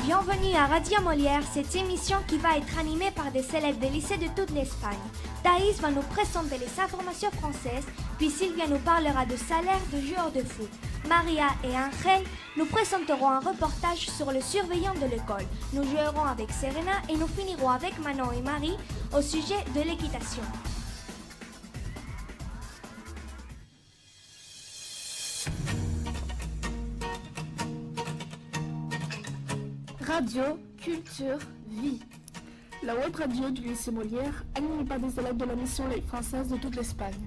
Bienvenue à Radio Molière, cette émission qui va être animée par des élèves des lycées de toute l'Espagne. Thaïs va nous présenter les informations françaises, puis Sylvia nous parlera de salaire de joueurs de foot. Maria et Angel nous présenteront un reportage sur le surveillant de l'école. Nous jouerons avec Serena et nous finirons avec Manon et Marie au sujet de l'équitation. Radio, culture, vie. La web radio du lycée Molière, animée par des élèves de la mission Langue française de toute l'Espagne.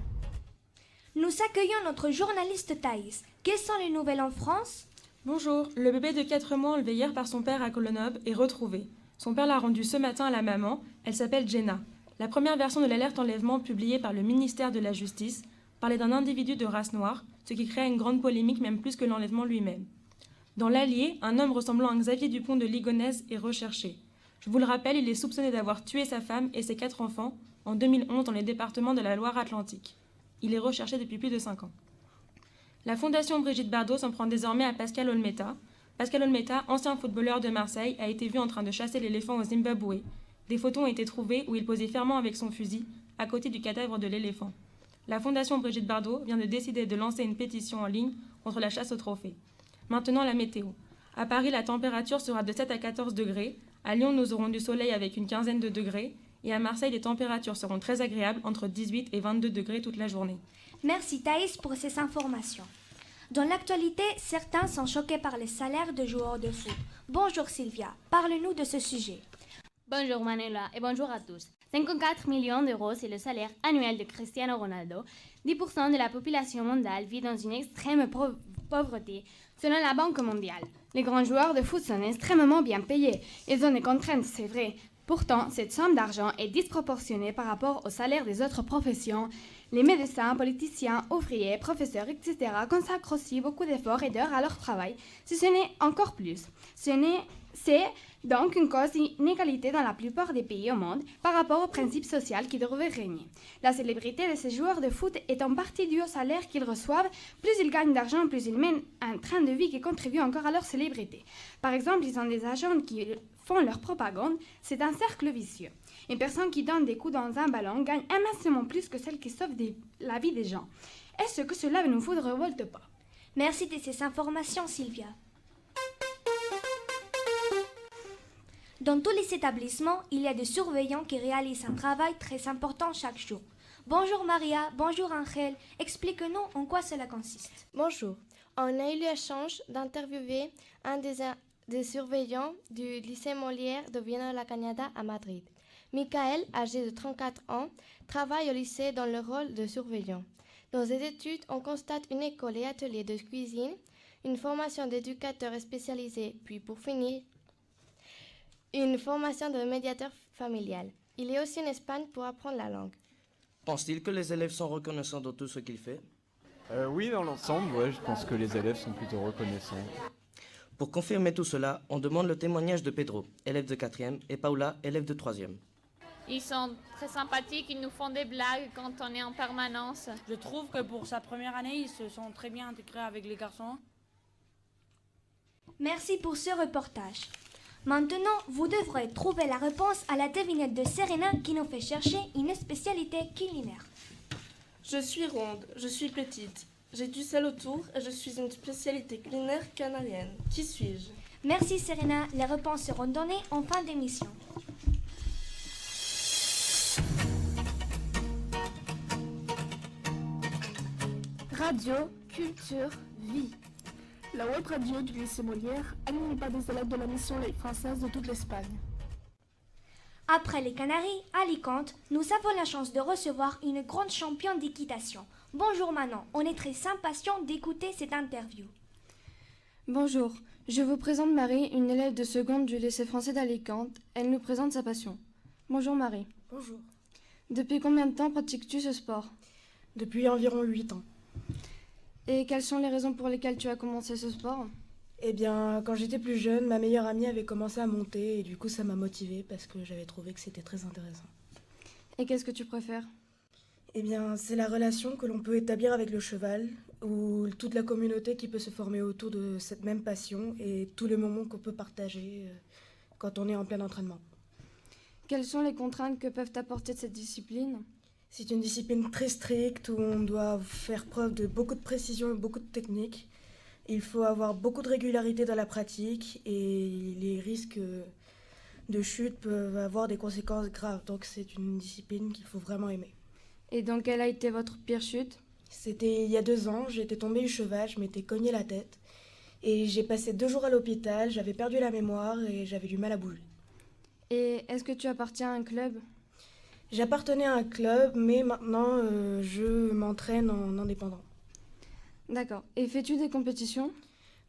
Nous accueillons notre journaliste Thaïs. Quelles sont les nouvelles en France ? Bonjour, le bébé de 4 mois enlevé hier par son père à Grenoble est retrouvé. Son père l'a rendu ce matin à la maman, elle s'appelle Jenna. La première version de l'alerte enlèvement publiée par le ministère de la Justice parlait d'un individu de race noire, ce qui créa une grande polémique même plus que l'enlèvement lui-même. Dans l'Allier, un homme ressemblant à Xavier Dupont de Ligonnès est recherché. Je vous le rappelle, il est soupçonné d'avoir tué sa femme et ses 4 enfants en 2011 dans les départements de la Loire-Atlantique. Il est recherché depuis plus de 5 ans. La Fondation Brigitte Bardot s'en prend désormais à Pascal Olmeta. Pascal Olmeta, ancien footballeur de Marseille, a été vu en train de chasser l'éléphant au Zimbabwe. Des photos ont été trouvées où il posait fièrement avec son fusil, à côté du cadavre de l'éléphant. La Fondation Brigitte Bardot vient de décider de lancer une pétition en ligne contre la chasse au trophée. Maintenant la météo. À Paris, la température sera de 7 à 14 degrés. À Lyon, nous aurons du soleil avec une quinzaine de degrés. Et à Marseille, les températures seront très agréables, entre 18 et 22 degrés toute la journée. Merci Thaïs pour ces informations. Dans l'actualité, certains sont choqués par les salaires de joueurs de foot. Bonjour Sylvia, parle-nous de ce sujet. Bonjour Manuela et bonjour à tous. 54 millions d'euros, c'est le salaire annuel de Cristiano Ronaldo. 10% de la population mondiale vit dans une extrême pauvreté, selon la Banque mondiale. Les grands joueurs de foot sont extrêmement bien payés. Ils ont des contraintes, c'est vrai. Pourtant, cette somme d'argent est disproportionnée par rapport au salaire des autres professions. Les médecins, politiciens, ouvriers, professeurs, etc. consacrent aussi beaucoup d'efforts et d'heures à leur travail, si ce n'est encore plus. C'est donc une cause d'inégalité dans la plupart des pays au monde par rapport au principe social qui devrait régner. La célébrité de ces joueurs de foot est en partie due au salaire qu'ils reçoivent. Plus ils gagnent d'argent, plus ils mènent un train de vie qui contribue encore à leur célébrité. Par exemple, ils ont des agents qui font leur propagande. C'est un cercle vicieux. Une personne qui donne des coups dans un ballon gagne immensément plus que celle qui sauve la vie des gens. Est-ce que cela ne vous révolte pas ? Merci de ces informations Sylvia. Dans tous les établissements, il y a des surveillants qui réalisent un travail très important chaque jour. Bonjour Maria, bonjour Angel, explique-nous en quoi cela consiste. Bonjour, on a eu la chance d'interviewer un des surveillants du lycée Molière de Viana de la Cañada à Madrid. Michael, âgé de 34 ans, travaille au lycée dans le rôle de surveillant. Dans ses études, on constate une école et atelier de cuisine, une formation d'éducateur spécialisé, puis pour finir, une formation de médiateur familial. Il est aussi en Espagne pour apprendre la langue. Pense-t-il que les élèves sont reconnaissants de tout ce qu'il fait ? Oui, dans l'ensemble, ouais, je pense que les élèves sont plutôt reconnaissants. Pour confirmer tout cela, on demande le témoignage de Pedro, élève de 4e, et Paula, élève de 3e. Ils sont très sympathiques, ils nous font des blagues quand on est en permanence. Je trouve que pour sa première année, ils se sont très bien intégrés avec les garçons. Merci pour ce reportage. Maintenant, vous devrez trouver la réponse à la devinette de Serena qui nous fait chercher une spécialité culinaire. Je suis ronde, je suis petite, j'ai du sel autour et je suis une spécialité culinaire canadienne. Qui suis-je ? Merci Serena, les réponses seront données en fin d'émission. Radio, culture, vie. La web radio du lycée Molière, animée par des élèves de la mission Langue française de toute l'Espagne. Après les Canaries, à Alicante, nous avons la chance de recevoir une grande championne d'équitation. Bonjour Manon, on est très impatients d'écouter cette interview. Bonjour, je vous présente Marie, une élève de seconde du lycée français d'Alicante. Elle nous présente sa passion. Bonjour Marie. Bonjour. Depuis combien de temps pratiques-tu ce sport ? Depuis environ 8 ans. Et quelles sont les raisons pour lesquelles tu as commencé ce sport ? Eh bien, quand j'étais plus jeune, ma meilleure amie avait commencé à monter et du coup ça m'a motivée parce que j'avais trouvé que c'était très intéressant. Et qu'est-ce que tu préfères ? Eh bien, c'est la relation que l'on peut établir avec le cheval, ou toute la communauté qui peut se former autour de cette même passion et tous les moments qu'on peut partager quand on est en plein entraînement. Quelles sont les contraintes que peuvent apporter cette discipline? C'est une discipline très stricte où on doit faire preuve de beaucoup de précision et beaucoup de technique. Il faut avoir beaucoup de régularité dans la pratique et les risques de chute peuvent avoir des conséquences graves. Donc c'est une discipline qu'il faut vraiment aimer. Et donc, quelle a été votre pire chute? C'était il y a 2 ans, j'étais tombée du cheval, je m'étais cogné la tête. Et j'ai passé 2 jours à l'hôpital, j'avais perdu la mémoire et j'avais du mal à bouger. Et est-ce que tu appartiens à un club? J'appartenais à un club, mais maintenant je m'entraîne en indépendant. D'accord. Et fais-tu des compétitions?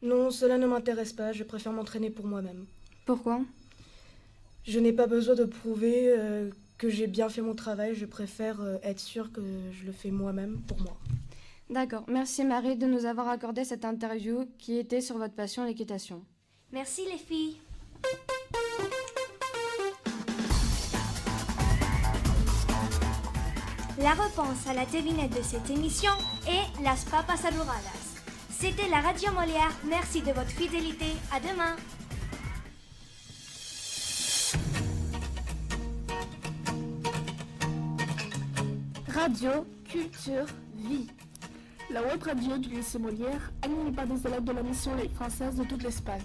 Non, cela ne m'intéresse pas, je préfère m'entraîner pour moi-même. Pourquoi? Je n'ai pas besoin de prouver que j'ai bien fait mon travail, je préfère être sûre que je le fais moi-même pour moi. D'accord. Merci Marie de nous avoir accordé cette interview qui était sur votre passion, l'équitation. Merci les filles. La réponse à la devinette de cette émission est Las Papas Adoradas. C'était la Radio Molière, merci de votre fidélité, à demain. Radio, culture, vie. La web radio du lycée Molière, animée par des élèves de la mission Langue française de toute l'Espagne.